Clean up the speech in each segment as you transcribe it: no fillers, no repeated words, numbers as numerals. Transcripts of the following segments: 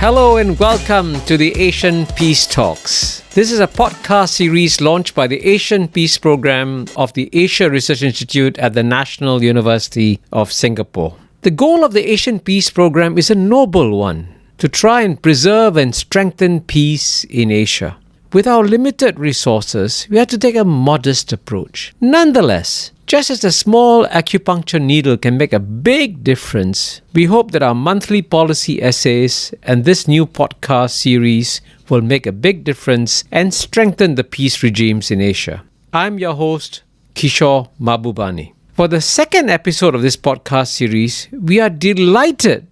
Hello and welcome to the Asian Peace Talks. This is a podcast series launched by the Asian Peace Program of the Asia Research Institute at the National University of Singapore. The goal of the Asian Peace Program is a noble one, to try and preserve and strengthen peace in Asia. With our limited resources, we had to take a modest approach. Nonetheless, just as a small acupuncture needle can make a big difference, we hope that our monthly policy essays and this new podcast series will make a big difference and strengthen the peace regimes in Asia. I'm your host, Kishore Mahbubani. For the second episode of this podcast series, we are delighted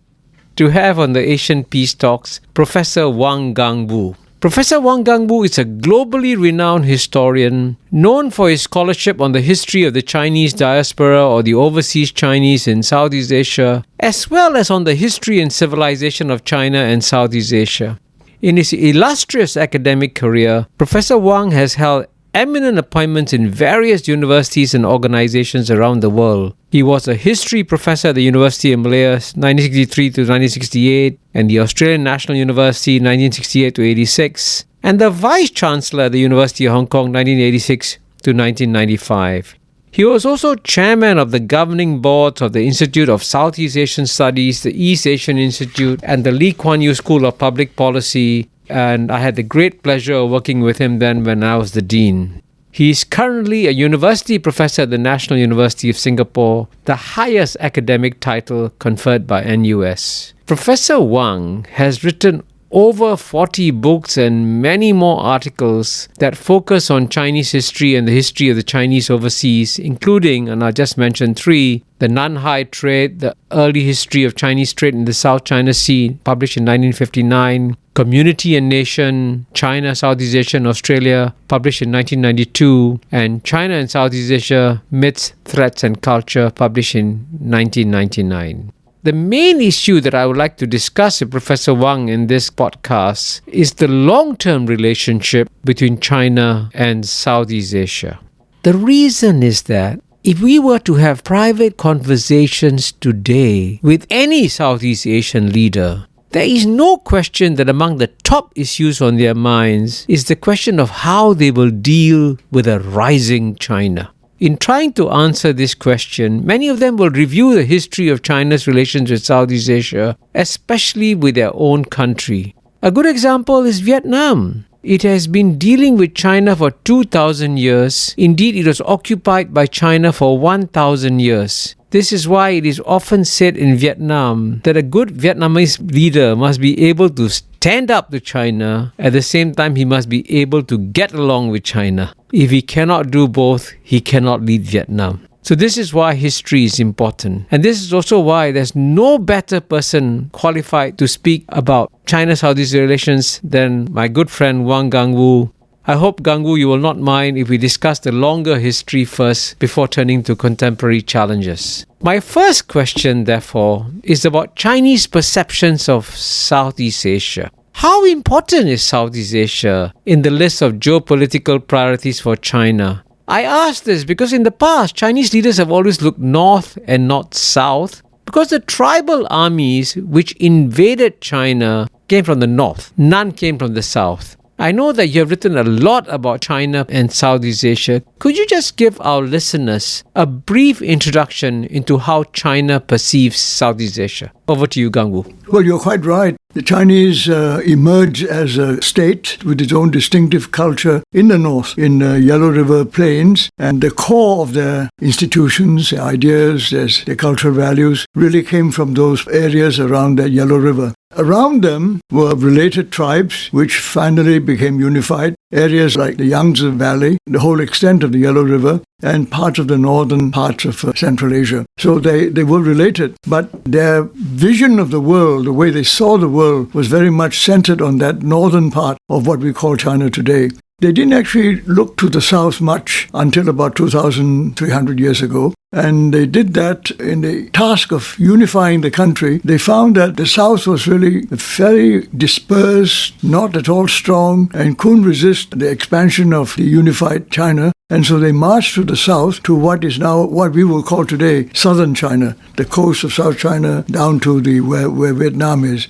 to have on the Asian Peace Talks Professor Wang Gungwu. Professor Wang Gungwu is a globally renowned historian known for his scholarship on the history of the Chinese diaspora or the overseas Chinese in Southeast Asia, as well as on the history and civilization of China and Southeast Asia. In his illustrious academic career, Professor Wang has held eminent appointments in various universities and organizations around the world. He was a history professor at the University of Malaya 1963 to 1968 and the Australian National University 1968 to 86 and the Vice Chancellor at the University of Hong Kong 1986 to 1995. He was also chairman of the governing boards of the Institute of Southeast Asian Studies, the East Asian Institute, and the Lee Kuan Yew School of Public Policy, and I had the great pleasure of working with him then when I was the dean. He is currently a university professor at the National University of Singapore, the highest academic title conferred by NUS. Professor Wang has written over 40 books and many more articles that focus on Chinese history and the history of the Chinese overseas, including, and I just mentioned three, the Nanhai Trade, the early history of Chinese trade in the South China Sea, published in 1959, Community and Nation, China, Southeast Asia and Australia, published in 1992, and China and Southeast Asia, Myths, Threats and Culture, published in 1999. The main issue that I would like to discuss with Professor Wang in this podcast is the long-term relationship between China and Southeast Asia. The reason is that if we were to have private conversations today with any Southeast Asian leader, there is no question that among the top issues on their minds is the question of how they will deal with a rising China. In trying to answer this question, many of them will review the history of China's relations with Southeast Asia, especially with their own country. A good example is Vietnam. It has been dealing with China for 2,000 years. Indeed, it was occupied by China for 1,000 years. This is why it is often said in Vietnam that a good Vietnamese leader must be able to stand up to China. At the same time, he must be able to get along with China. If he cannot do both, he cannot lead Vietnam. So this is why history is important. And this is also why there's no better person qualified to speak about China-Southeast relations than my good friend Wang Gungwu. I hope, Gungwu, you will not mind if we discuss the longer history first before turning to contemporary challenges. My first question, therefore, is about Chinese perceptions of Southeast Asia. How important is Southeast Asia in the list of geopolitical priorities for China? I ask this because in the past, Chinese leaders have always looked north and not south because the tribal armies which invaded China came from the north. None came from the south. I know that you have written a lot about China and Southeast Asia. Could you just give our listeners a brief introduction into how China perceives Southeast Asia? Over to you, Gungwu. Well, you're quite right. The Chinese emerged as a state with its own distinctive culture in the north, in the Yellow River Plains, and the core of their institutions, their ideas, their cultural values really came from those areas around the Yellow River. Around them were related tribes which finally became unified, areas like the Yangtze Valley, the whole extent of the Yellow River, and parts of the northern parts of Central Asia. So they were related, but their vision of the world, the way they saw the world, was very much centered on that northern part of what we call China today. They didn't actually look to the south much until about 2,300 years ago. And they did that in the task of unifying the country. They found that the south was really very dispersed, not at all strong, and couldn't resist the expansion of the unified China. And so they marched to the south to what is now what we will call today southern China, the coast of South China down to where Vietnam is.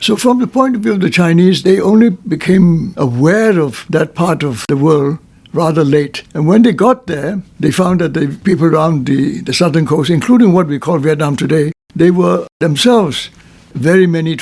So from the point of view of the Chinese, they only became aware of that part of the world rather late. And when they got there, they found that the people around the southern coast, including what we call Vietnam today, they were themselves very many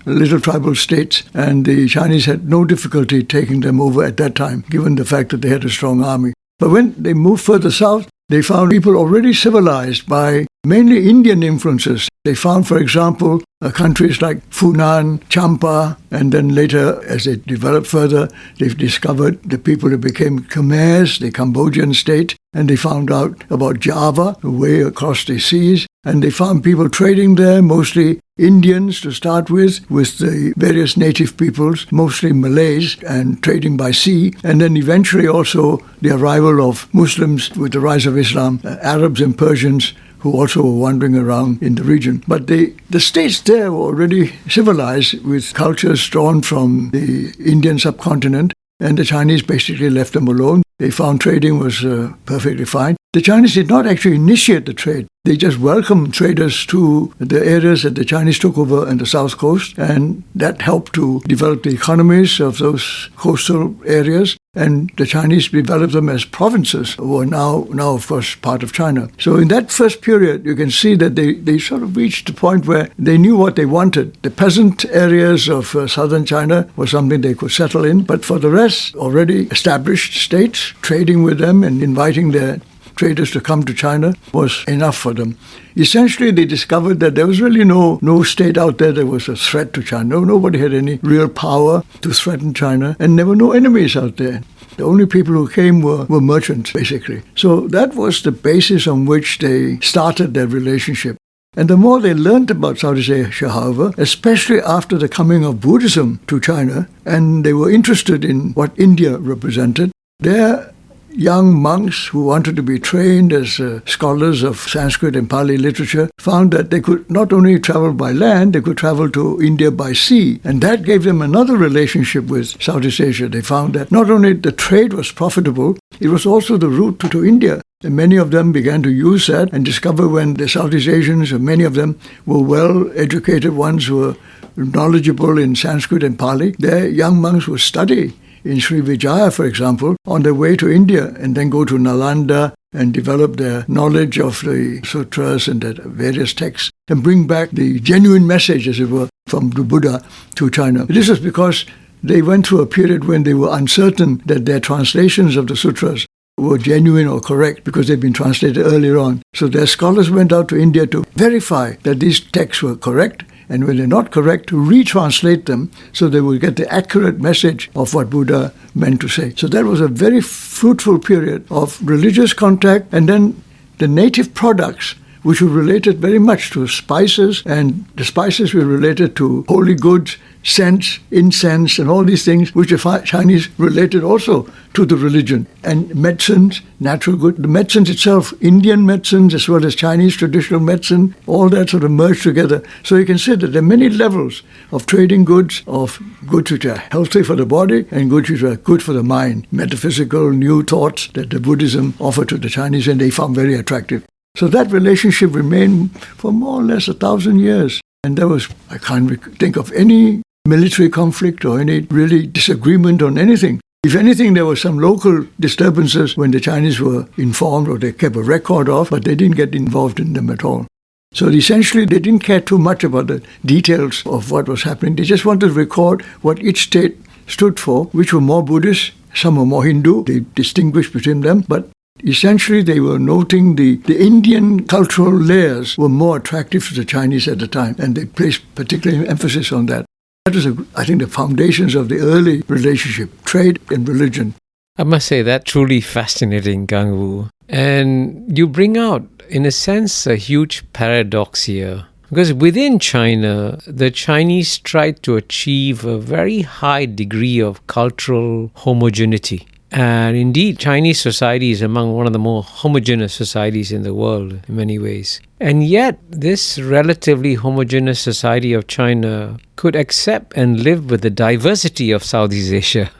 little tribal states, and the Chinese had no difficulty taking them over at that time, given the fact that they had a strong army. But when they moved further south, they found people already civilized by mainly Indian influences. They found, for example, countries like Funan, Champa, and then later, as they developed further, they've discovered the people who became Khmers, the Cambodian state, and they found out about Java, way across the seas, and they found people trading there, mostly Indians to start with the various native peoples, mostly Malays, and trading by sea, and then eventually also the arrival of Muslims with the rise of Islam, Arabs and Persians, who also were wandering around in the region. But the states there were already civilized with cultures drawn from the Indian subcontinent, and the Chinese basically left them alone. They found trading was perfectly fine. The Chinese did not actually initiate the trade. They just welcomed traders to the areas that the Chinese took over on the south coast, and that helped to develop the economies of those coastal areas. And the Chinese developed them as provinces, who are now of course, part of China. So in that first period, you can see that they sort of reached the point where they knew what they wanted. The peasant areas of southern China was something they could settle in, but for the rest, already established states, trading with them and inviting their traders to come to China was enough for them. Essentially, they discovered that there was really no state out there that was a threat to China. Nobody had any real power to threaten China, and there were no enemies out there. The only people who came were merchants, basically. So that was the basis on which they started their relationship. And the more they learned about Southeast Asia, however, especially after the coming of Buddhism to China, and they were interested in what India represented, their young monks who wanted to be trained as scholars of Sanskrit and Pali literature found that they could not only travel by land, they could travel to India by sea. And that gave them another relationship with Southeast Asia. They found that not only the trade was profitable, it was also the route to India. And many of them began to use that and discover when the Southeast Asians, many of them were well-educated ones who were knowledgeable in Sanskrit and Pali, their young monks would study in Sri Vijaya, for example, on their way to India, and then go to Nalanda and develop their knowledge of the sutras and the various texts and bring back the genuine message, as it were, from the Buddha to China. This was because they went through a period when they were uncertain that their translations of the sutras were genuine or correct because they'd been translated earlier on. So their scholars went out to India to verify that these texts were correct, and when they're not correct, to retranslate them so they would get the accurate message of what Buddha meant to say. So that was a very fruitful period of religious contact, and then the native products, which were related very much to spices, and the spices were related to holy goods, scents, incense, and all these things, which the Chinese related also to the religion. And medicines, natural goods, the medicines itself, Indian medicines as well as Chinese traditional medicine, all that sort of merged together. So you can see that there are many levels of trading goods, of goods which are healthy for the body and goods which are good for the mind, metaphysical, new thoughts that the Buddhism offered to the Chinese, and they found very attractive. So that relationship remained for more or less 1,000 years. And there was, I can't think of any military conflict or any really disagreement on anything. If anything, there were some local disturbances when the Chinese were informed or they kept a record of, but they didn't get involved in them at all. So essentially, they didn't care too much about the details of what was happening. They just wanted to record what each state stood for, which were more Buddhist, some were more Hindu. They distinguished between them, but essentially, they were noting the Indian cultural layers were more attractive to the Chinese at the time, and they placed particular emphasis on that. That was, I think, the foundations of the early relationship, trade and religion. I must say that truly fascinating, Gungwu. And you bring out, in a sense, a huge paradox here. Because within China, the Chinese tried to achieve a very high degree of cultural homogeneity. And indeed, Chinese society is among one of the more homogeneous societies in the world in many ways. And yet, this relatively homogeneous society of China could accept and live with the diversity of Southeast Asia.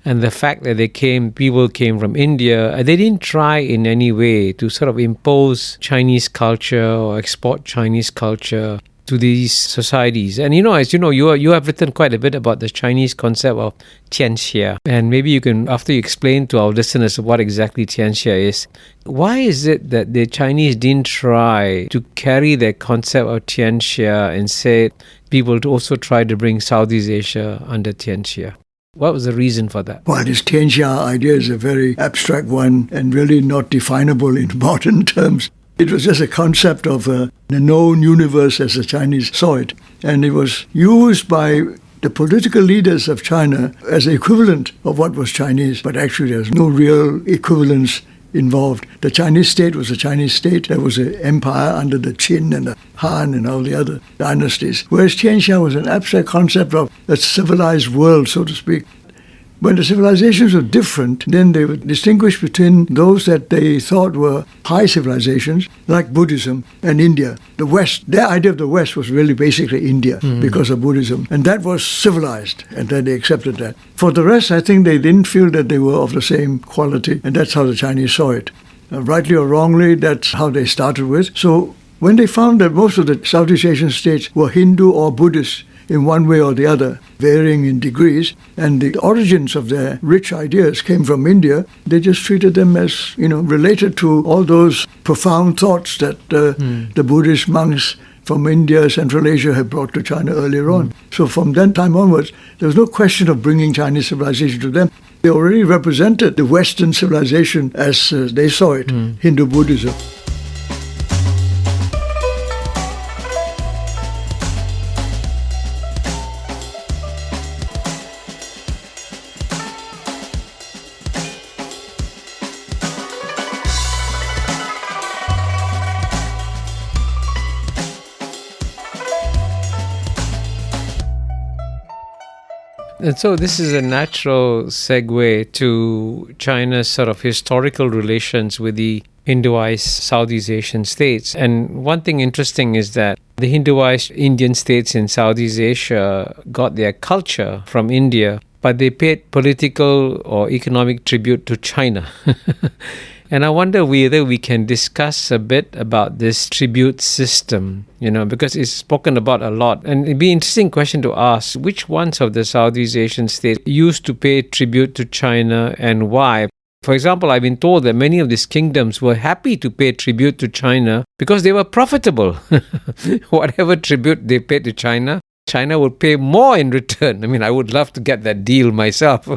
And the fact that people came from India, they didn't try in any way to sort of impose Chinese culture or export Chinese culture. to these societies. And as you know, you have written quite a bit about the Chinese concept of tianxia. And maybe you can, after you explain to our listeners what exactly tianxia is, why is it that the Chinese didn't try to carry their concept of tianxia and say people to also try to bring Southeast Asia under tianxia? What was the reason for that? Well, this tianxia idea is a very abstract one and really not definable in modern terms. It was just a concept of the known universe as the Chinese saw it. And it was used by the political leaders of China as the equivalent of what was Chinese. But actually there's no real equivalence involved. The Chinese state was a Chinese state. There was an empire under the Qin and the Han and all the other dynasties. Whereas tianxia was an abstract concept of a civilized world, so to speak. When the civilizations were different, then they would distinguish between those that they thought were high civilizations, like Buddhism and India. The West, their idea of the West was really basically India because of Buddhism. And that was civilized, and then they accepted that. For the rest, I think they didn't feel that they were of the same quality, and that's how the Chinese saw it. Rightly or wrongly, that's how they started with. So when they found that most of the Southeast Asian states were Hindu or Buddhist, in one way or the other, varying in degrees, and the origins of their rich ideas came from India, they just treated them as, related to all those profound thoughts that the Buddhist monks from India, Central Asia had brought to China earlier on. So from that time onwards, there was no question of bringing Chinese civilization to them. They already represented the Western civilization as they saw it, Hindu Buddhism. And so this is a natural segue to China's sort of historical relations with the Hinduized Southeast Asian states. And one thing interesting is that the Hinduized Indian states in Southeast Asia got their culture from India, but they paid political or economic tribute to China. And I wonder whether we can discuss a bit about this tribute system, because it's spoken about a lot. And it'd be an interesting question to ask, which ones of the Southeast Asian states used to pay tribute to China and why? For example, I've been told that many of these kingdoms were happy to pay tribute to China because they were profitable. Whatever tribute they paid to China, China would pay more in return. I mean, I would love to get that deal myself.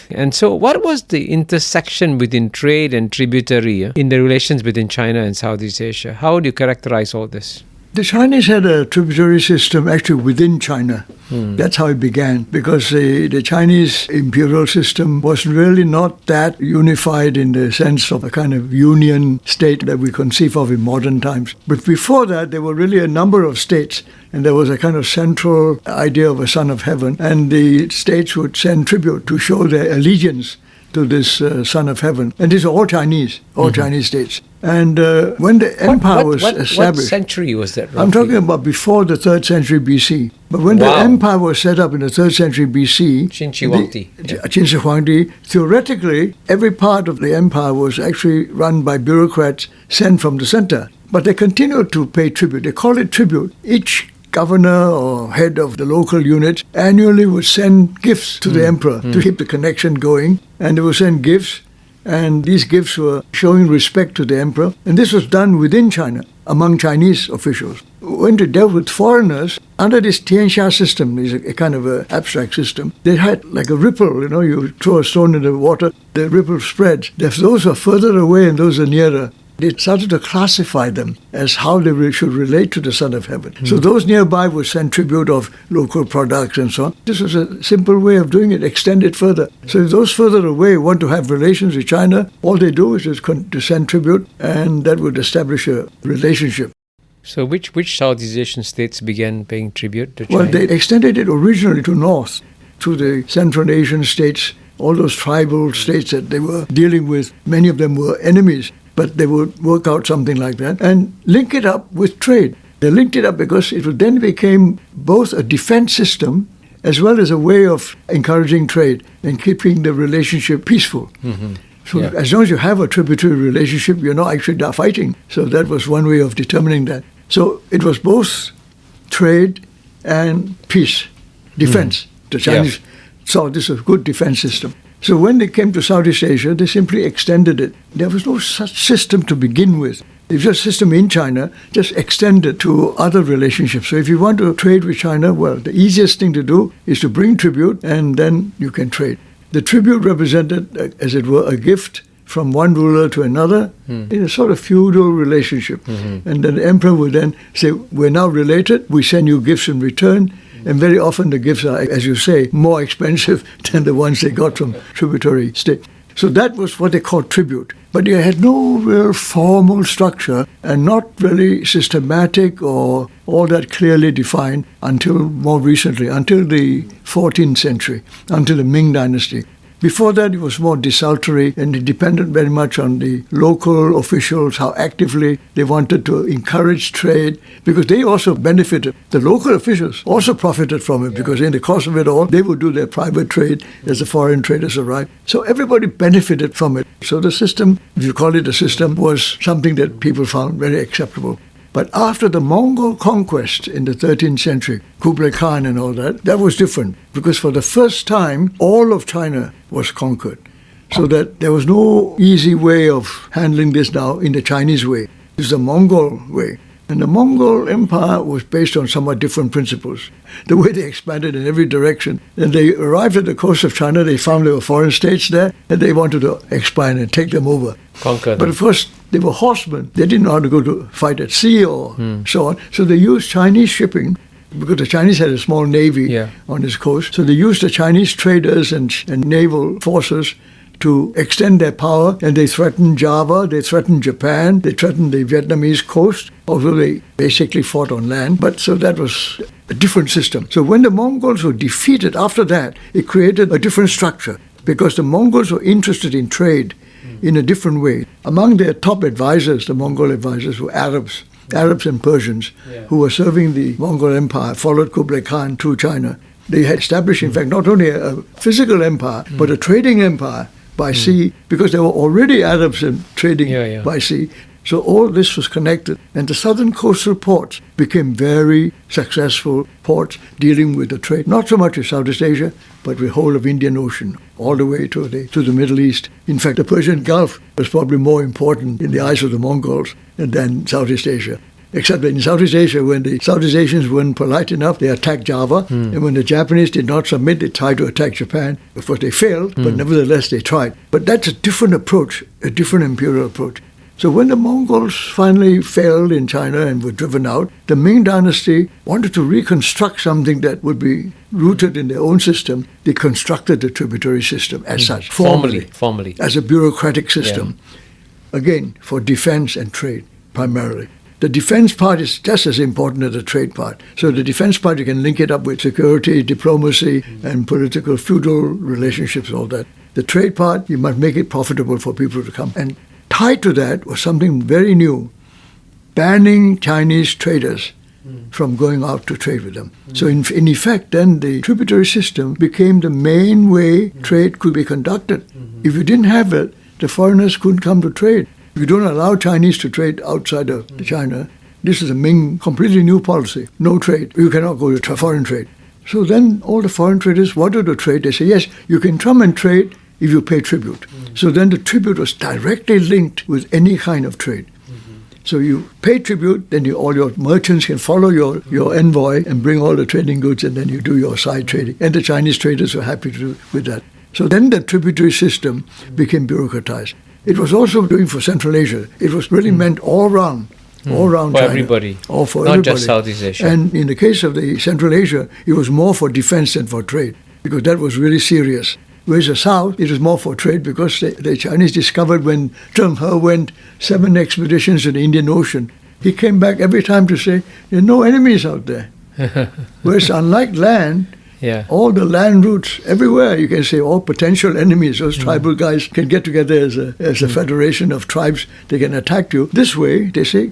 And so what was the intersection between trade and tributary in the relations between China and Southeast Asia? How would you characterize all this? The Chinese had a tributary system actually within China. That's how it began, because the Chinese imperial system was really not that unified in the sense of a kind of union state that we conceive of in modern times. But before that, there were really a number of states, and there was a kind of central idea of a son of heaven, and the states would send tribute to show their allegiance to this son of heaven. And these are all Chinese, Chinese states. And when the empire was established... What century was that? Roughly? I'm talking about before the 3rd century BC. But when the empire was set up in the 3rd century BC... Qin Huangdi, theoretically, every part of the empire was actually run by bureaucrats sent from the center. But they continued to pay tribute. They call it tribute. Each governor or head of the local unit annually would send gifts to the emperor to keep the connection going. And they would send gifts, and these gifts were showing respect to the emperor. And this was done within China, among Chinese officials. When they dealt with foreigners, under this tianxia system, is a kind of an abstract system, they had like a ripple, you throw a stone in the water, the ripple spreads. If those are further away and those are nearer, they started to classify them as how they should relate to the Son of Heaven. So those nearby would send tribute of local products and so on. This was a simple way of doing it, extend it further. So if those further away want to have relations with China, all they do is just to send tribute, and that would establish a relationship. So which Southeast Asian states began paying tribute to China? Well, they extended it originally to north, to the Central Asian states, all those tribal states that they were dealing with. Many of them were enemies, but they would work out something like that and link it up with trade. They linked it up because it then became both a defense system as well as a way of encouraging trade and keeping the relationship peaceful. So as long as you have a tributary relationship, you're not actually fighting. So that was one way of determining that. So it was both trade and peace, defense. The Chinese saw this as a good defense system. So when they came to Southeast Asia, they simply extended it. There was no such system to begin with. It was a system in China, just extended to other relationships. So if you want to trade with China, well, the easiest thing to do is to bring tribute, and then you can trade. The tribute represented, as it were, a gift from one ruler to another in a sort of feudal relationship. And then the emperor would then say, we're now related, we send you gifts in return. And very often the gifts are, as you say, more expensive than the ones they got from tributary state. So that was what they called tribute. But it had no real formal structure and not really systematic or all that clearly defined until more recently, until the 14th century, until the Ming Dynasty. Before that, it was more desultory, and it depended very much on the local officials, how actively they wanted to encourage trade, because they also benefited. The local officials also profited from it, because in the course of it all, they would do their private trade as the foreign traders arrived. So everybody benefited from it. So the system, if you call it a system, was something that people found very acceptable. But after the Mongol conquest in the 13th century, Kublai Khan and all that, that was different. Because for the first time, all of China was conquered. So that there was no easy way of handling this now in the Chinese way. It was the Mongol way. And the Mongol Empire was based on somewhat different principles. The way they expanded in every direction. And they arrived at the coast of China, they found there were foreign states there, and they wanted to expand and take them over. Conquer them. But of course, they were horsemen. They didn't know how to go to fight at sea or so on. So they used Chinese shipping, because the Chinese had a small navy on this coast. So they used the Chinese traders and naval forces to extend their power, and they threatened Java, they threatened Japan, they threatened the Vietnamese coast, although they basically fought on land. But so that was a different system. So when the Mongols were defeated after that, it created a different structure, because the Mongols were interested in trade in a different way. Among their top advisors, the Mongol advisors, were Arabs and Persians, who were serving the Mongol Empire, followed Kublai Khan through China. They had established, in fact, not only a physical empire, but a trading empire by sea, because there were already Arabs in trading by sea. So all this was connected. And the southern coastal ports became very successful ports dealing with the trade, not so much with Southeast Asia, but with the whole of Indian Ocean, all the way to the Middle East. In fact, the Persian Gulf was probably more important in the eyes of the Mongols than Southeast Asia. Except that in Southeast Asia, when the Southeast Asians weren't polite enough, they attacked Java. And when the Japanese did not submit, they tried to attack Japan. Of course, they failed, but nevertheless, they tried. But that's a different approach, a different imperial approach. So when the Mongols finally failed in China and were driven out, the Ming Dynasty wanted to reconstruct something that would be rooted in their own system. They constructed the tributary system as such, formally, as a bureaucratic system. Again, for defense and trade, primarily. The defense part is just as important as the trade part. So the defense part, you can link it up with security, diplomacy, and political feudal relationships, all that. The trade part, you must make it profitable for people to come. And tied to that was something very new, banning Chinese traders from going out to trade with them. So in effect, then the tributary system became the main way trade could be conducted. If you didn't have it, the foreigners couldn't come to trade. If you don't allow Chinese to trade outside of China, this is a Ming completely new policy. No trade. You cannot go to foreign trade. So then all the foreign traders wanted to trade. They say, yes, you can come and trade if you pay tribute. So then the tribute was directly linked with any kind of trade. So you pay tribute, then all your merchants can follow your envoy and bring all the trading goods, and then you do your side trading. And the Chinese traders were happy to do with that. So then the tributary system became bureaucratized. It was also doing for Central Asia. It was really meant all around for China. Everybody. Or for not everybody. Just Southeast Asia. And in the case of the Central Asia, it was more for defense than for trade, because that was really serious. Whereas the South, it was more for trade, because the Chinese discovered when Zheng He went 7 expeditions to the Indian Ocean, he came back every time to say, there are no enemies out there. Whereas unlike land, all the land routes, everywhere, you can say all potential enemies. Those tribal guys can get together as a federation of tribes. They can attack you. This way, they say,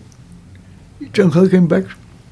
Zheng He came back,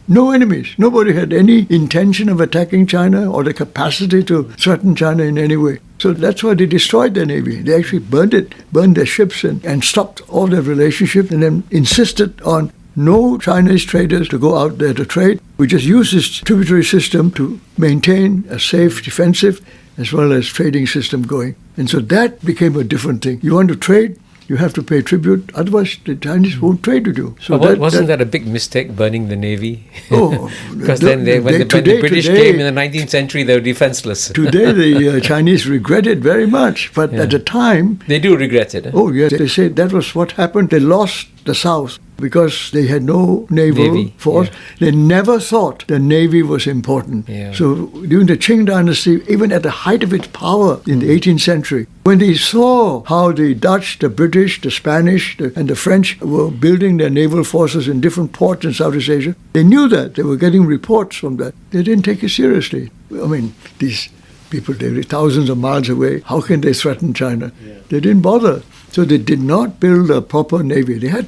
no enemies. Nobody had any intention of attacking China or the capacity to threaten China in any way. So that's why they destroyed their navy. They actually burned their ships and stopped all their relationships, and then insisted on no Chinese traders to go out there to trade. We just use this tributary system to maintain a safe, defensive, as well as trading system going. And so that became a different thing. You want to trade, you have to pay tribute, otherwise the Chinese won't trade with you. So wasn't that a big mistake, burning the navy? Oh, because when the British came in the 19th century, they were defenseless. Today the Chinese regret it very much, but at the time... They do regret it. Oh yes, they say that was what happened. They lost the South because they had no naval force. Yeah. They never thought the navy was important. Yeah. So during the Qing dynasty, even at the height of its power in the 18th century, when they saw how the Dutch, the British, the Spanish, and the French were building their naval forces in different ports in Southeast Asia, they knew that. They were getting reports from that. They didn't take it seriously. I mean, these people, they were thousands of miles away. How can they threaten China? Yeah. They didn't bother. So they did not build a proper navy. They had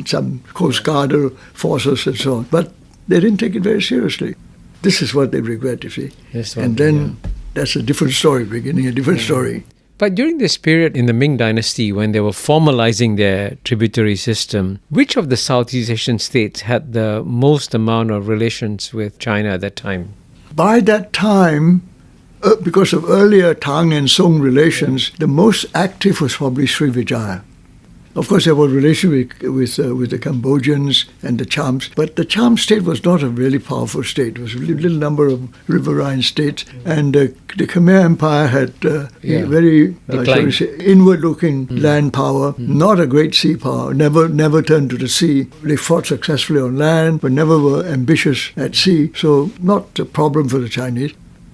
some Coast Guard forces and so on, but they didn't take it very seriously. This is what they regret, you see. And then that's a different story, beginning a different story. But during this period in the Ming Dynasty, when they were formalizing their tributary system, which of the Southeast Asian states had the most amount of relations with China at that time? By that time, because of earlier Tang and Song relations, the most active was probably Srivijaya. Of course, there were relations with the Cambodians and the Chams, but the Cham state was not a really powerful state. It was a little number of riverine states, and the Khmer Empire had very inward-looking land power, not a great sea power, never turned to the sea. They fought successfully on land, but never were ambitious at sea, so not a problem for the Chinese.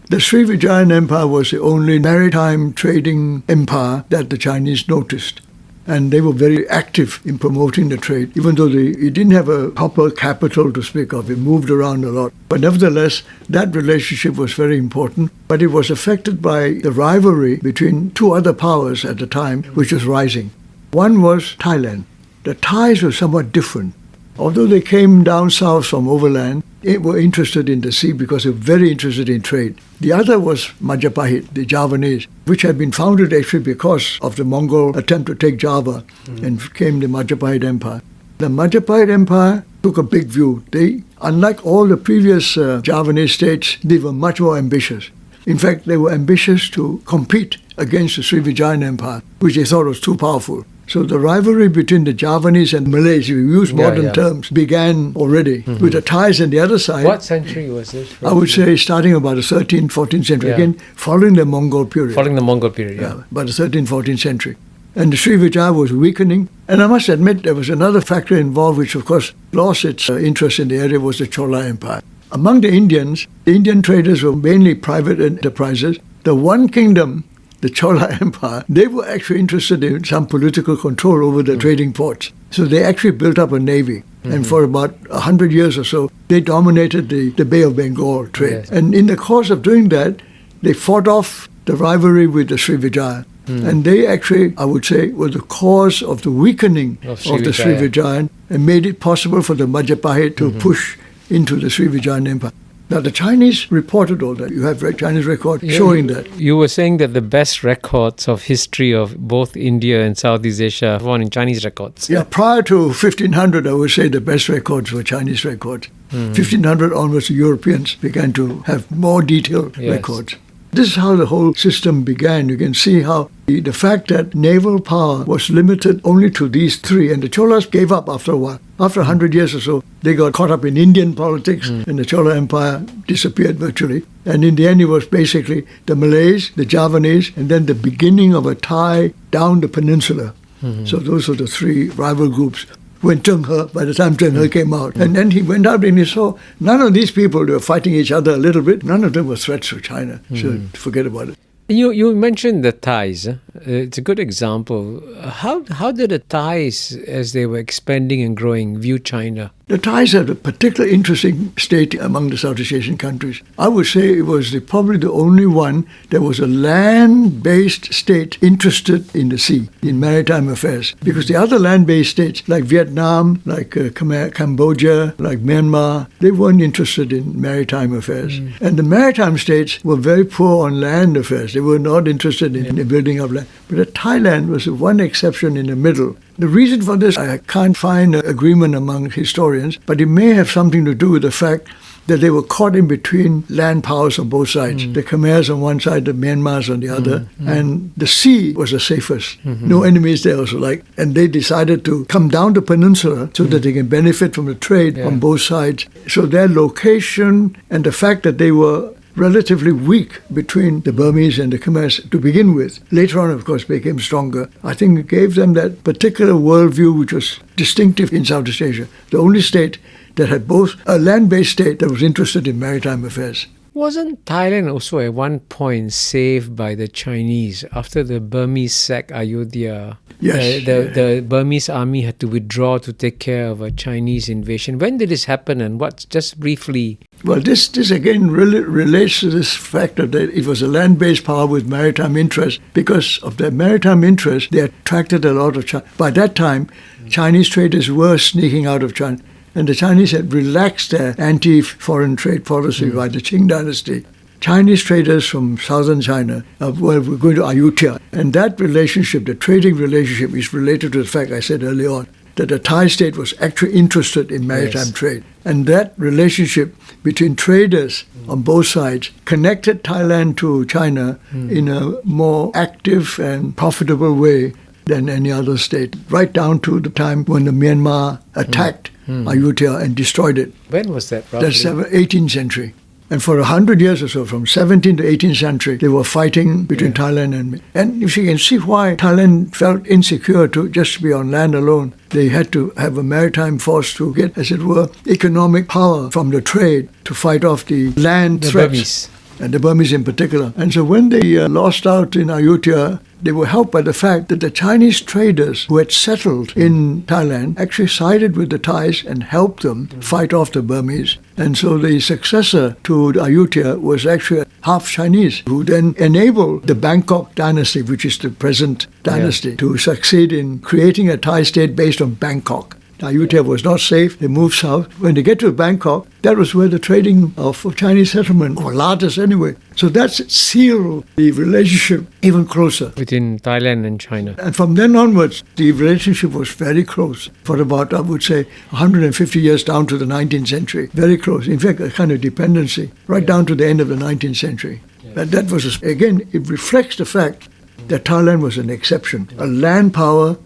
The Srivijayan Empire was the only maritime trading empire that the Chinese noticed. And they were very active in promoting the trade, even though it didn't have a proper capital to speak of. It moved around a lot. But nevertheless, that relationship was very important. But it was affected by the rivalry between two other powers at the time, which was rising. One was Thailand. The Thais were somewhat different. Although they came down south from overland, they were interested in the sea because they were very interested in trade. The other was Majapahit, the Javanese, which had been founded actually because of the Mongol attempt to take Java and became the Majapahit Empire. The Majapahit Empire took a big view. They, unlike all the previous Javanese states, they were much more ambitious. In fact, they were ambitious to compete against the Srivijayan Empire, which they thought was too powerful. So the rivalry between the Javanese and Malays, if you use modern terms, began already with the Thais on the other side. What century was this? I would say starting about the 13th, 14th century, again, following the Mongol period. Following the Mongol period, about the 13th, 14th century. And the Srivijaya was weakening. And I must admit, there was another factor involved, which of course lost its interest in the area, was the Chola Empire. Among the Indian traders were mainly private enterprises. The one kingdom, the Chola Empire, they were actually interested in some political control over the trading ports. So they actually built up a navy. And for about 100 years or so, they dominated the Bay of Bengal trade. Yes. And in the course of doing that, they fought off the rivalry with the Srivijaya. And they actually, I would say, were the cause of the weakening of the Srivijaya and made it possible for the Majapahit to push into the Srivijayan Empire. Now, the Chinese reported all that. You have Chinese record showing that. You were saying that the best records of history of both India and Southeast Asia are found in Chinese records. Yeah, prior to 1500, I would say the best records were Chinese records. 1500 onwards, the Europeans began to have more detailed records. This is how the whole system began. You can see how the fact that naval power was limited only to these three, and the Cholas gave up after a while. After 100 years or so, they got caught up in Indian politics, and the Chola Empire disappeared virtually. And in the end, it was basically the Malays, the Javanese, and then the beginning of a tie down the peninsula. So those were the three rival groups. When by the time Zheng He came out. And then he went out and he saw none of these people, they were fighting each other a little bit. None of them were threats to China. So forget about it. You mentioned the Thais. It's a good example. How did the Thais, as they were expanding and growing, view China? The Thais had a particularly interesting state among the Southeast Asian countries. I would say it was probably the only one that was a land-based state interested in the sea, in maritime affairs. Because the other land-based states, like Vietnam, like Cambodia, like Myanmar, they weren't interested in maritime affairs. And the maritime states were very poor on land affairs. They were not interested in the building of land. But Thailand was the one exception in the middle, The reason for this, I can't find agreement among historians, but it may have something to do with the fact that they were caught in between land powers on both sides. The Khmers on one side, the Myanmars on the other, and the sea was the safest. No enemies there also, and they decided to come down the peninsula so that they can benefit from the trade on both sides. So their location and the fact that they were relatively weak between the Burmese and the Khmers to begin with. Later on, of course, became stronger. I think it gave them that particular worldview which was distinctive in Southeast Asia. The only state that had both a land-based state that was interested in maritime affairs. Wasn't Thailand also at one point saved by the Chinese after the Burmese sacked Ayodhya? Yes. The Burmese army had to withdraw to take care of a Chinese invasion. When did this happen and what? Just briefly. Well, this again relates to this fact that it was a land-based power with maritime interest. Because of their maritime interest, they attracted a lot of China. By that time, Chinese traders were sneaking out of China. And the Chinese had relaxed their anti-foreign trade policy by the Qing dynasty. Chinese traders from southern China were going to Ayutthaya. And that relationship, the trading relationship, is related to the fact I said earlier on, that the Thai state was actually interested in maritime trade. And that relationship between traders on both sides connected Thailand to China in a more active and profitable way than any other state, right down to the time when the Myanmar attacked Ayutthaya and destroyed it. When was that roughly? That's 18th century. And for 100 years or so, from 17th to 18th century, they were fighting between Thailand and if you can see why Thailand felt insecure to just be on land alone. They had to have a maritime force to get, as it were, economic power from the trade to fight off the land threats. Burmese. And the Burmese in particular. And so when they lost out in Ayutthaya, they were helped by the fact that the Chinese traders who had settled in Thailand actually sided with the Thais and helped them fight off the Burmese. And so the successor to Ayutthaya was actually half Chinese, who then enabled the Bangkok dynasty, which is the present dynasty, to succeed in creating a Thai state based on Bangkok. Ayutthaya was not safe. They moved south. When they get to Bangkok, that was where the trading of Chinese settlement, or largest anyway. So that's sealed the relationship even closer. Between Thailand and China. And from then onwards, the relationship was very close for about, I would say, 150 years down to the 19th century. Very close. In fact, a kind of dependency, right down to the end of the 19th century. And that was, again, it reflects the fact that Thailand was an exception, a land power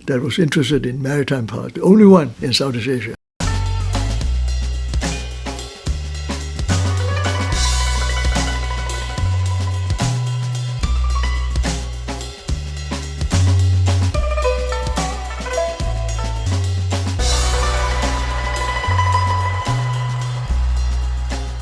that was interested in maritime power, the only one in Southeast Asia.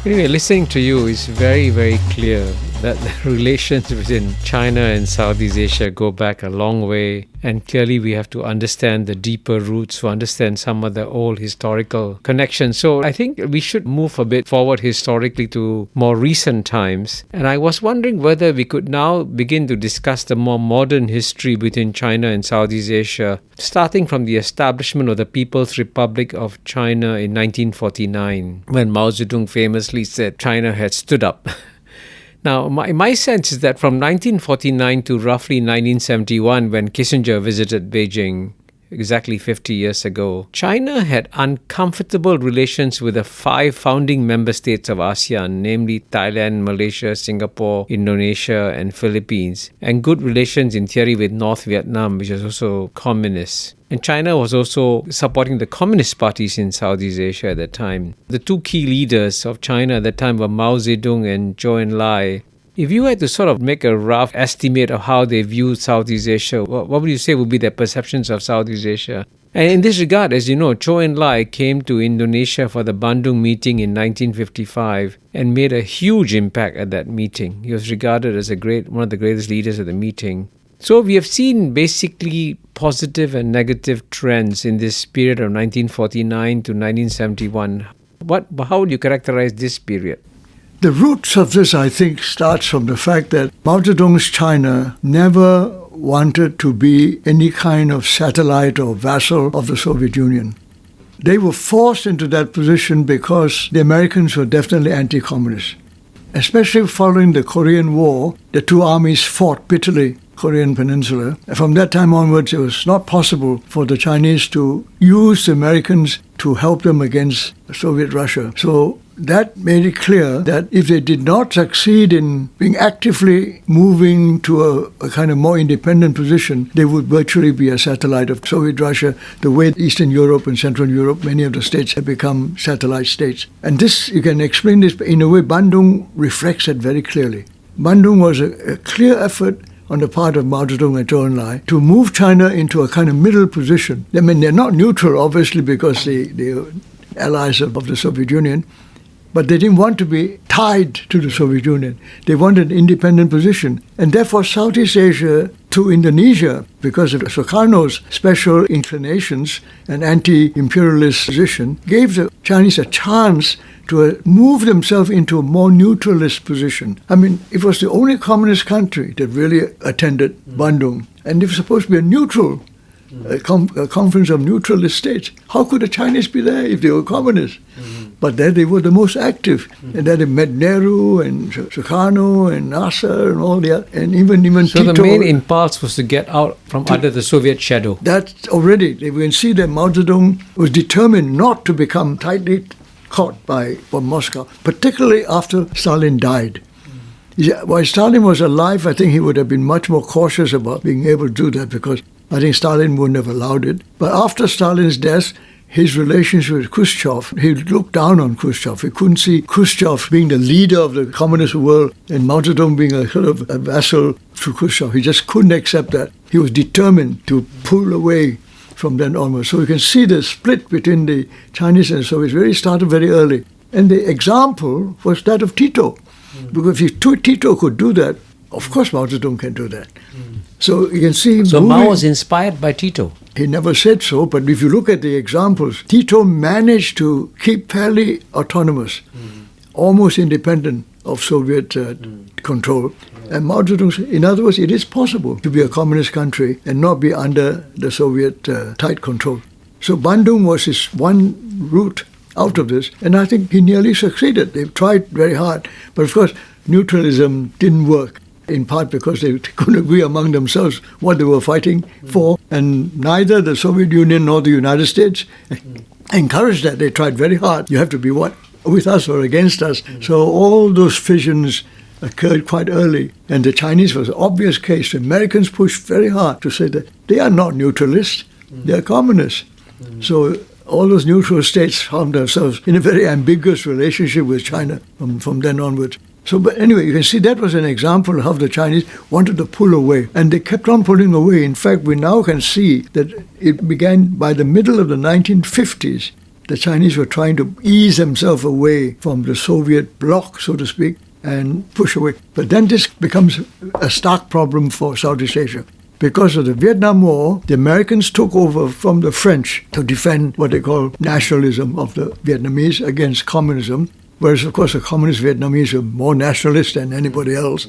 Anyway, listening to you is very, very clear that the relations between China and Southeast Asia go back a long way, and clearly we have to understand the deeper roots to understand some of the old historical connections. So I think we should move a bit forward historically to more recent times. And I was wondering whether we could now begin to discuss the more modern history between China and Southeast Asia, starting from the establishment of the People's Republic of China in 1949, when Mao Zedong famously said China had stood up. Now, my sense is that from 1949 to roughly 1971, when Kissinger visited Beijing, exactly 50 years ago, China had uncomfortable relations with the 5 founding member states of ASEAN, namely Thailand, Malaysia, Singapore, Indonesia, and Philippines, and good relations in theory with North Vietnam, which is also communist. And China was also supporting the communist parties in Southeast Asia at that time. The 2 key leaders of China at that time were Mao Zedong and Zhou Enlai. If you had to sort of make a rough estimate of how they viewed Southeast Asia, what would you say would be their perceptions of Southeast Asia? And in this regard, as you know, Zhou Enlai came to Indonesia for the Bandung meeting in 1955 and made a huge impact at that meeting. He was regarded as one of the greatest leaders of the meeting. So we have seen basically positive and negative trends in this period of 1949 to 1971. How would you characterize this period? The roots of this, I think, starts from the fact that Mao Zedong's China never wanted to be any kind of satellite or vassal of the Soviet Union. They were forced into that position because the Americans were definitely anti-communist. Especially following the Korean War, the two armies fought bitterly Korean Peninsula. And from that time onwards, it was not possible for the Chinese to use the Americans to help them against Soviet Russia. So that made it clear that if they did not succeed in being actively moving to a kind of more independent position, they would virtually be a satellite of Soviet Russia, the way Eastern Europe and Central Europe, many of the states have become satellite states. And this, you can explain this in a way, Bandung reflects it very clearly. Bandung was a clear effort on the part of Mao Zedong and Zhou Enlai to move China into a kind of middle position. I mean, they're not neutral, obviously, because they're allies of the Soviet Union, but they didn't want to be tied to the Soviet Union. They wanted an independent position. And therefore, Southeast Asia to Indonesia, because of Sukarno's special inclinations and anti-imperialist position, gave the Chinese a chance to move themselves into a more neutralist position. I mean, it was the only communist country that really attended Bandung. And it was supposed to be a neutral, a conference of neutralist states. How could the Chinese be there if they were communists? But there they were the most active. And then they met Nehru and Sukarno and Nasser and all the other, and even So Tito. the main impulse was to get out from under the Soviet shadow. That's already, they can see that Mao Zedong was determined not to become tightly caught by Moscow, particularly after Stalin died. While Stalin was alive, I think he would have been much more cautious about being able to do that, because I think Stalin wouldn't have allowed it. But after Stalin's death, his relationship with Khrushchev, he looked down on Khrushchev. He couldn't see Khrushchev being the leader of the communist world and Mao Zedong being a sort of a vassal to Khrushchev. He just couldn't accept that. He was determined to pull away from then onwards. So you can see the split between the Chinese and the Soviets really started very early. And the example was that of Tito. Because if Tito could do that, of course Mao Zedong can do that. So you can see... So Mao was inspired by Tito. He never said so, but if you look at the examples, Tito managed to keep fairly autonomous, almost independent of Soviet control. And Mao Zedong said, in other words, it is possible to be a communist country and not be under the Soviet tight control. So Bandung was his one route out of this, and I think he nearly succeeded. They tried very hard, but of course neutralism didn't work, in part because they couldn't agree among themselves what they were fighting for, and neither the Soviet Union nor the United States encouraged that. They tried very hard. You have to be with us or against us. So all those fissions occurred quite early, and the Chinese was an obvious case. The Americans pushed very hard to say that they are not neutralists, they are communists. So all those neutral states found themselves in a very ambiguous relationship with China from then onwards. So, but anyway, you can see that was an example of how the Chinese wanted to pull away. And they kept on pulling away. In fact, we now can see that it began by the middle of the 1950s. The Chinese were trying to ease themselves away from the Soviet bloc, so to speak, and push away. But then this becomes a stark problem for Southeast Asia. Because of the Vietnam War, the Americans took over from the French to defend what they call nationalism of the Vietnamese against communism. Whereas, of course, the communist Vietnamese were more nationalist than anybody else.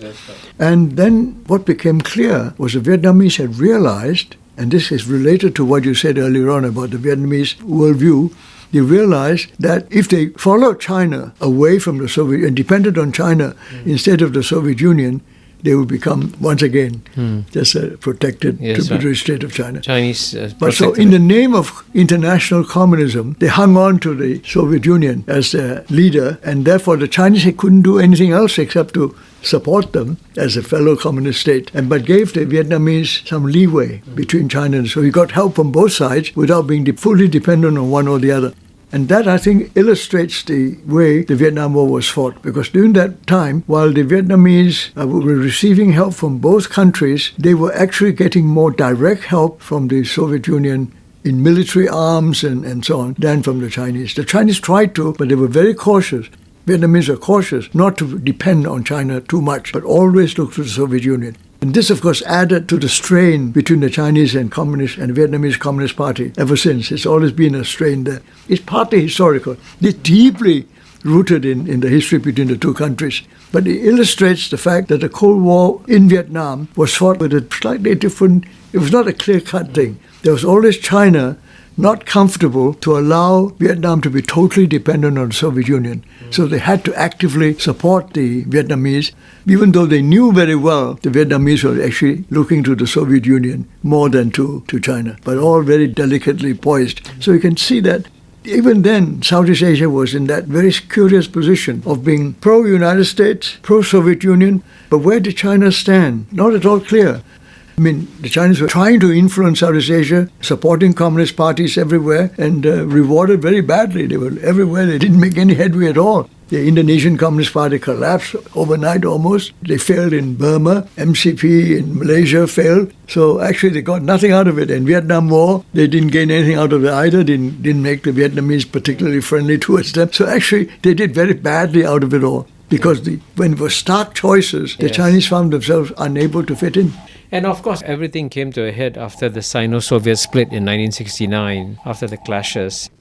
And then what became clear was the Vietnamese had realized, and this is related to what you said earlier on about the Vietnamese worldview, they realized that if they followed China away from the Soviet and depended on China instead of the Soviet Union, they would become, once again, just a protected tributary state of China. Chinese but so in the name of international communism, they hung on to the Soviet Union as their leader, and therefore the Chinese couldn't do anything else except to support them as a fellow communist state, but gave the Vietnamese some leeway between China and so he got help from both sides without being fully dependent on one or the other. And that, I think, illustrates the way the Vietnam War was fought. Because during that time, while the Vietnamese were receiving help from both countries, they were actually getting more direct help from the Soviet Union in military arms and so on than from the Chinese. The Chinese tried to, but they were very cautious. Vietnamese are cautious not to depend on China too much, but always look to the Soviet Union. And this, of course, added to the strain between the Chinese and Communist and Vietnamese Communist Party ever since. It's always been a strain there. It's partly historical. It's deeply rooted in the history between the two countries. But it illustrates the fact that the Cold War in Vietnam was fought with a slightly different, it was not a clear-cut thing. There was always China not comfortable to allow Vietnam to be totally dependent on the Soviet Union. So they had to actively support the Vietnamese, even though they knew very well the Vietnamese were actually looking to the Soviet Union more than to China, but all very delicately poised. So you can see that even then, Southeast Asia was in that very curious position of being pro-United States, pro-Soviet Union, but where did China stand? Not at all clear. I mean, the Chinese were trying to influence Southeast Asia, supporting communist parties everywhere, and rewarded very badly. They were everywhere. They didn't make any headway at all. The Indonesian Communist Party collapsed overnight almost. They failed in Burma. MCP in Malaysia failed. So actually they got nothing out of it. And Vietnam War, they didn't gain anything out of it either. Didn't make the Vietnamese particularly friendly towards them. So actually they did very badly out of it all. Because when it was stark choices, the Chinese found themselves unable to fit in. And of course, everything came to a head after the Sino-Soviet split in 1969, after the clashes.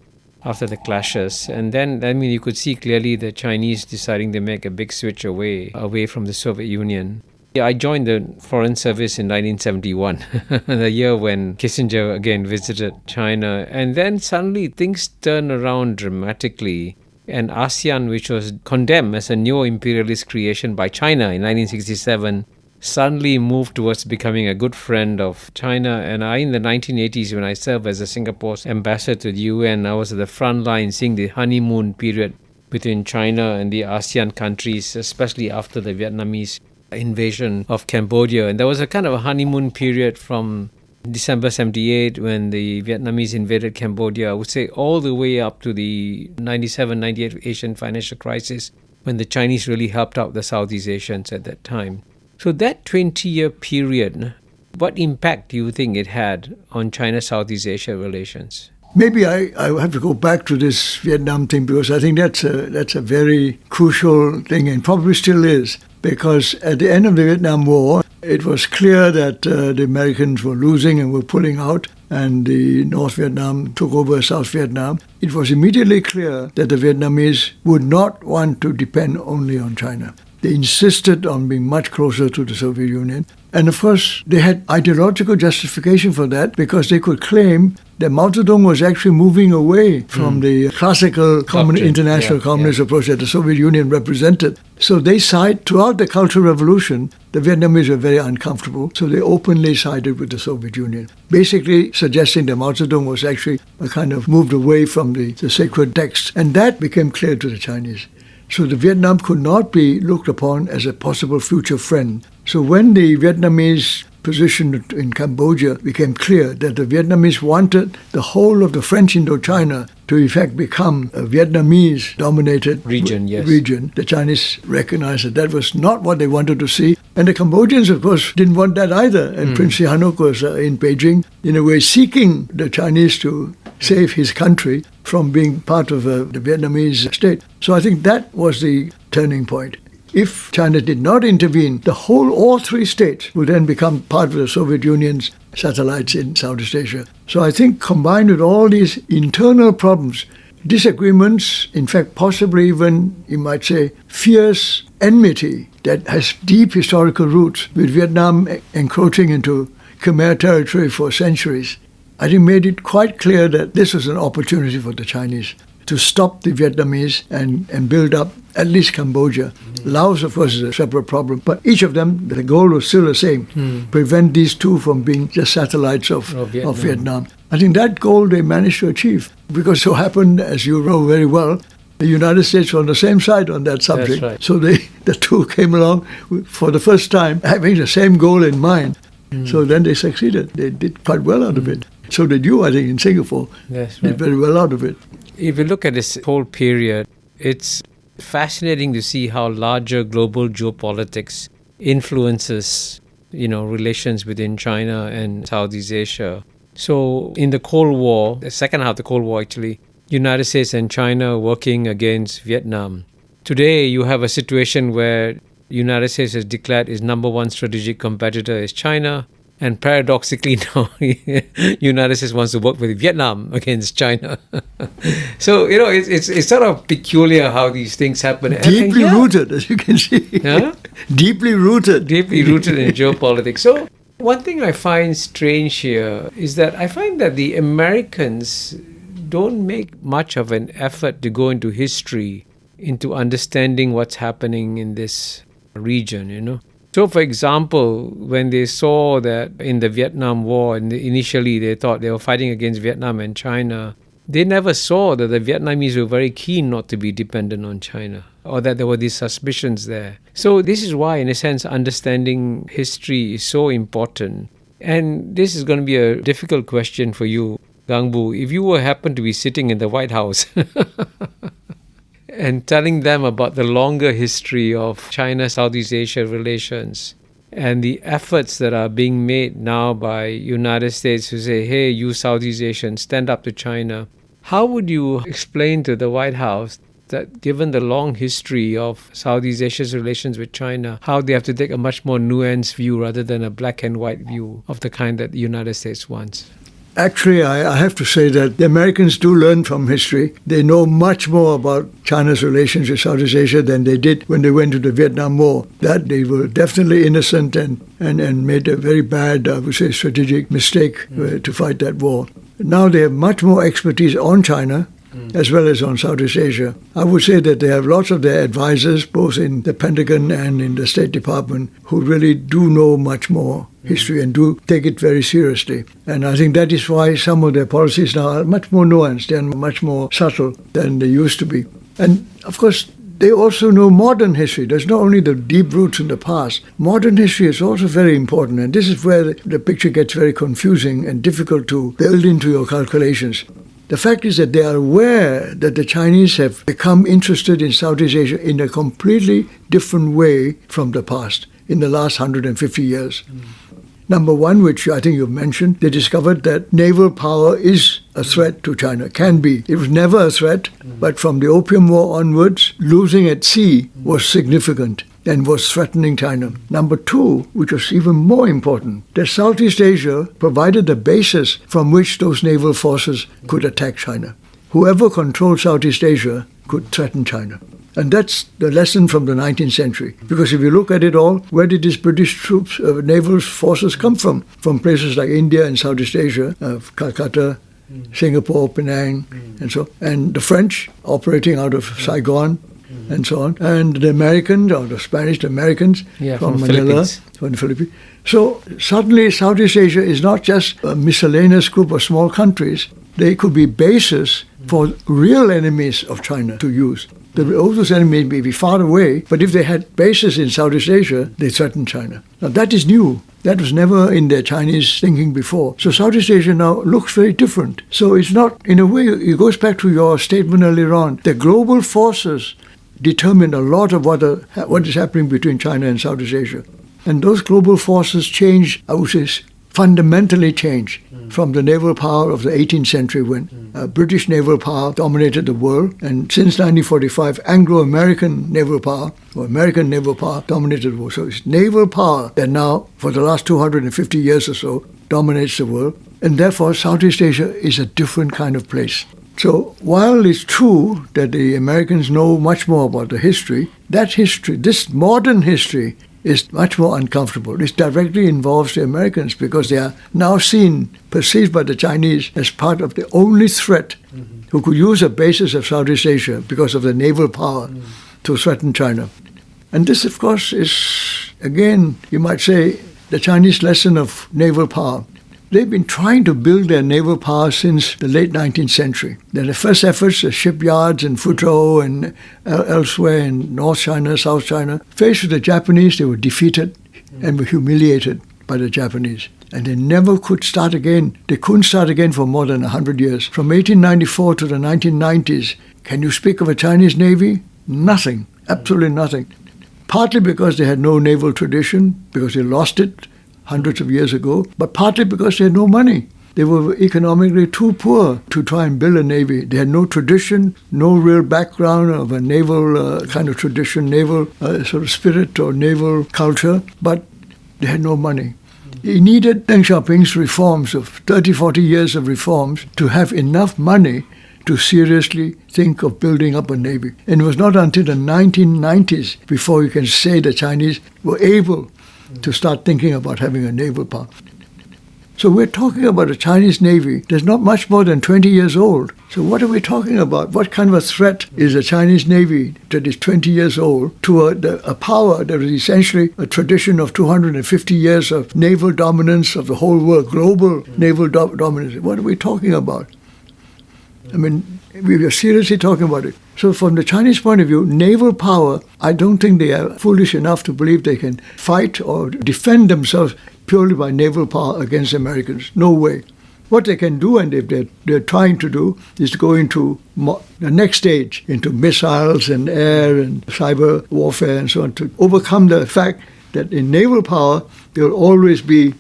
And then, I mean, you could see clearly the Chinese deciding to make a big switch away from the Soviet Union. Yeah, I joined the Foreign Service in 1971, the year when Kissinger again visited China. And then suddenly things turned around dramatically. And ASEAN, which was condemned as a neo-imperialist creation by China in 1967, suddenly moved towards becoming a good friend of China. And in the 1980s, when I served as a Singapore's ambassador to the UN, I was at the front line seeing the honeymoon period between China and the ASEAN countries, especially after the Vietnamese invasion of Cambodia. And there was a kind of a honeymoon period from December 78 when the Vietnamese invaded Cambodia, I would say all the way up to the 97-98 Asian financial crisis, when the Chinese really helped out the Southeast Asians at that time. So that 20-year period, what impact do you think it had on China-Southeast Asia relations? Maybe I have to go back to this Vietnam thing because I think that's a very crucial thing and probably still is. Because at the end of the Vietnam War, it was clear that the Americans were losing and were pulling out, and the North Vietnam took over South Vietnam. It was immediately clear that the Vietnamese would not want to depend only on China. They insisted on being much closer to the Soviet Union. And of course, they had ideological justification for that because they could claim that Mao Zedong was actually moving away from the classical international communist approach that the Soviet Union represented. So they sided, throughout the Cultural Revolution, the Vietnamese were very uncomfortable. So they openly sided with the Soviet Union, basically suggesting that Mao Zedong was actually a kind of moved away from the sacred text. And that became clear to the Chinese. So the Vietnam could not be looked upon as a possible future friend. So when the Vietnamese position in Cambodia became clear that the Vietnamese wanted the whole of the French Indochina to in fact become a Vietnamese-dominated region, the Chinese recognized that was not what they wanted to see. And the Cambodians, of course, didn't want that either. And Prince Sihanouk was in Beijing, in a way seeking the Chinese to save his country from being part of the Vietnamese state. So I think that was the turning point. If China did not intervene, all three states would then become part of the Soviet Union's satellites in Southeast Asia. So I think combined with all these internal problems, disagreements, in fact possibly even, you might say, fierce enmity that has deep historical roots with Vietnam encroaching into Khmer territory for centuries, I think made it quite clear that this was an opportunity for the Chinese to stop the Vietnamese and build up at least Cambodia. Laos, of course, is a separate problem, but each of them, the goal was still the same, prevent these two from being just satellites of Vietnam. I think that goal they managed to achieve, because so happened, as you know very well, the United States were on the same side on that subject. That's right. So the two came along for the first time having the same goal in mind. So then they succeeded. They did quite well out of it. So did you, I think, in Singapore. That's right. Did very well out of it. If you look at this whole period, it's fascinating to see how larger global geopolitics influences, relations within China and Southeast Asia. So in the Cold War, the second half of the Cold War actually, United States and China working against Vietnam. Today you have a situation where United States has declared its number one strategic competitor is China. And paradoxically now, United States wants to work with Vietnam against China. So, it's sort of peculiar how these things happen. Deeply rooted, as you can see. Huh? Deeply rooted. Deeply rooted in geopolitics. So, One thing I find strange here is that I find that the Americans don't make much of an effort to go into history, into understanding what's happening in this region. So, for example, when they saw that in the Vietnam War, and initially they thought they were fighting against Vietnam and China, they never saw that the Vietnamese were very keen not to be dependent on China, or that there were these suspicions there. So this is why, in a sense, understanding history is so important. And this is going to be a difficult question for you, Gungwu. If you happened to be sitting in the White House and telling them about the longer history of China-Southeast Asia relations and the efforts that are being made now by United States to say, hey, you Southeast Asians, stand up to China. How would you explain to the White House that given the long history of Southeast Asia's relations with China, how they have to take a much more nuanced view rather than a black and white view of the kind that the United States wants? Actually, I have to say that the Americans do learn from history. They know much more about China's relations with Southeast Asia than they did when they went to the Vietnam War. That they were definitely innocent and made a very bad, I would say, strategic mistake to fight that war. Now they have much more expertise on China as well as on Southeast Asia. I would say that they have lots of their advisors, both in the Pentagon and in the State Department, who really do know much more history and do take it very seriously. And I think that is why some of their policies now are much more nuanced and much more subtle than they used to be. And of course, they also know modern history. There's not only the deep roots in the past. Modern history is also very important. And this is where the picture gets very confusing and difficult to build into your calculations. The fact is that they are aware that the Chinese have become interested in Southeast Asia in a completely different way from the past in the last 150 years. Number one, which I think you've mentioned, they discovered that naval power is a threat to China, can be. It was never a threat, but from the Opium War onwards, losing at sea was significant and was threatening China. Number two, which was even more important, that Southeast Asia provided the basis from which those naval forces could attack China. Whoever controlled Southeast Asia could threaten China. And that's the lesson from the 19th century. Because if you look at it all, where did these British troops, naval forces come from? From places like India and Southeast Asia, Calcutta, Singapore, Penang, and so on. And the French operating out of Saigon, and so on. And the Americans, or the Spanish, the Americans from Manila, from the Philippines. So suddenly Southeast Asia is not just a miscellaneous group of small countries. They could be bases for real enemies of China to use. Those enemies may be far away, but if they had bases in Southeast Asia, they threatened China. Now that is new. That was never in their Chinese thinking before. So Southeast Asia now looks very different. So it's not, in a way, it goes back to your statement earlier on. The global forces determine a lot of what is happening between China and Southeast Asia. And those global forces change, I would say, fundamentally change from the naval power of the 18th century when British naval power dominated the world. And since 1945, Anglo-American naval power, or American naval power, dominated the world. So it's naval power that now, for the last 250 years or so, dominates the world. And therefore, Southeast Asia is a different kind of place. So while it's true that the Americans know much more about the history, that history, this modern history, is much more uncomfortable. It directly involves the Americans because they are now perceived by the Chinese as part of the only threat who could use a basis of Southeast Asia because of the naval power to threaten China. And this, of course, is, again, you might say, the Chinese lesson of naval power. They've been trying to build their naval power since the late 19th century. The first efforts, the shipyards in Fuzhou and elsewhere in North China, South China, faced with the Japanese, they were defeated and were humiliated by the Japanese. And they never could start again. They couldn't start again for more than 100 years. From 1894 to the 1990s, can you speak of a Chinese navy? Nothing, absolutely nothing. Partly because they had no naval tradition, because they lost it hundreds of years ago, but partly because they had no money. They were economically too poor to try and build a navy. They had no tradition, no real background of a naval kind of tradition, naval sort of spirit or naval culture, but they had no money. He needed Deng Xiaoping's reforms of 30, 40 years of reforms to have enough money to seriously think of building up a navy. And it was not until the 1990s before you can say the Chinese were able to start thinking about having a naval power. So we're talking about a Chinese Navy that's not much more than 20 years old. So what are we talking about? What kind of a threat is a Chinese Navy that is 20 years old to a power that is essentially a tradition of 250 years of naval dominance of the whole world, global naval dominance? What are we talking about? I mean, we are seriously talking about it. So from the Chinese point of view, naval power, I don't think they are foolish enough to believe they can fight or defend themselves purely by naval power against Americans. No way. What they can do, and if they're trying to do, is to go into the next stage, into missiles and air and cyber warfare and so on, to overcome the fact that in naval power, they'll always be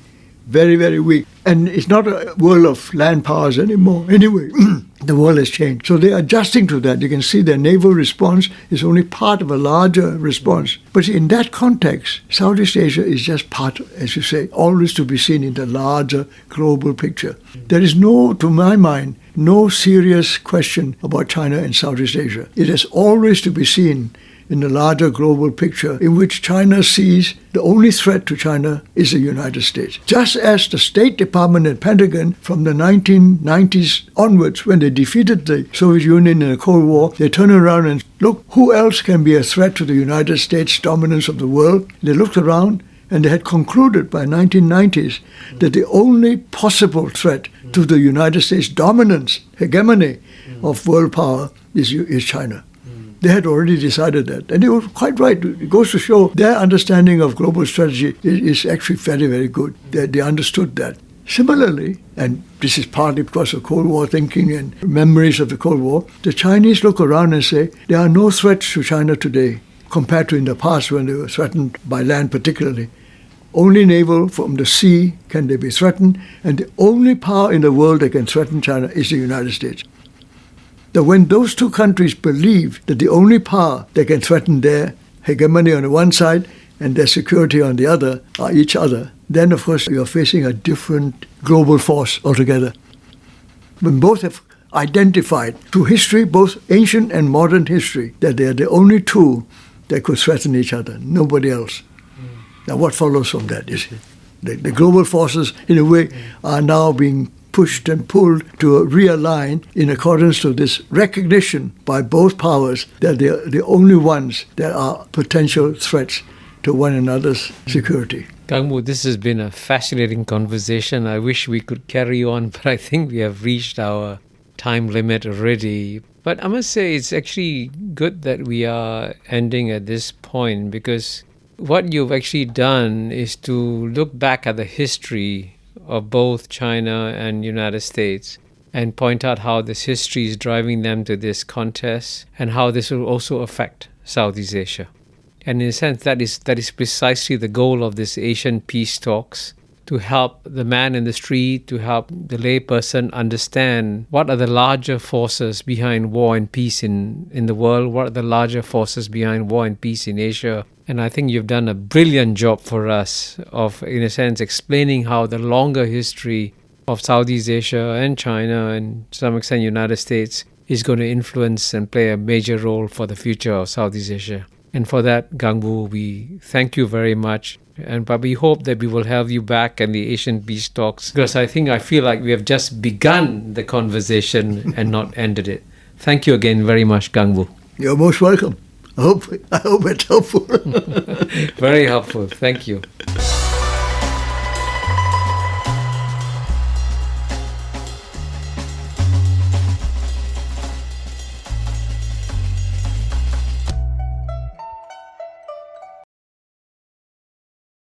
very, very weak. And it's not a world of land powers anymore. Anyway, the world has changed. So they're adjusting to that. You can see their naval response is only part of a larger response. But in that context, Southeast Asia is just part, as you say, always to be seen in the larger global picture. There is no, to my mind, no serious question about China and Southeast Asia. It is always to be seen in the larger global picture in which China sees the only threat to China is the United States. Just as the State Department and Pentagon from the 1990s onwards, when they defeated the Soviet Union in the Cold War, they turned around and look, who else can be a threat to the United States dominance of the world? They looked around and they had concluded by 1990s that the only possible threat to the United States dominance, hegemony of world power is China. They had already decided that. And they were quite right. It goes to show their understanding of global strategy is actually very, very good. They understood that. Similarly, and this is partly because of Cold War thinking and memories of the Cold War, the Chinese look around and say, there are no threats to China today compared to in the past when they were threatened by land particularly. Only naval from the sea can they be threatened, and the only power in the world that can threaten China is the United States. That when those two countries believe that the only power that can threaten their hegemony on the one side and their security on the other are each other, then of course you're facing a different global force altogether. When both have identified through history, both ancient and modern history, that they are the only two that could threaten each other, nobody else. Now what follows from that is the global forces in a way are now being pushed and pulled to realign in accordance to this recognition by both powers that they're the only ones that are potential threats to one another's security. Gungwu, this has been a fascinating conversation. I wish we could carry on, but I think we have reached our time limit already. But I must say it's actually good that we are ending at this point, because what you've actually done is to look back at the history of both China and United States and point out how this history is driving them to this contest and how this will also affect Southeast Asia. And in a sense, that is precisely the goal of this Asian peace talks, to help the man in the street, to help the layperson understand what are the larger forces behind war and peace in the world, what are the larger forces behind war and peace in Asia. And I think you've done a brilliant job for us of, in a sense, explaining how the longer history of Southeast Asia and China and to some extent United States is going to influence and play a major role for the future of Southeast Asia. And for that, Gungwu, we thank you very much. But we hope that we will have you back in the Asian Peace Talks, because I feel like we have just begun the conversation and not ended it. Thank you again very much, Gungwu. You're most welcome. I hope it's helpful. Very helpful. Thank you.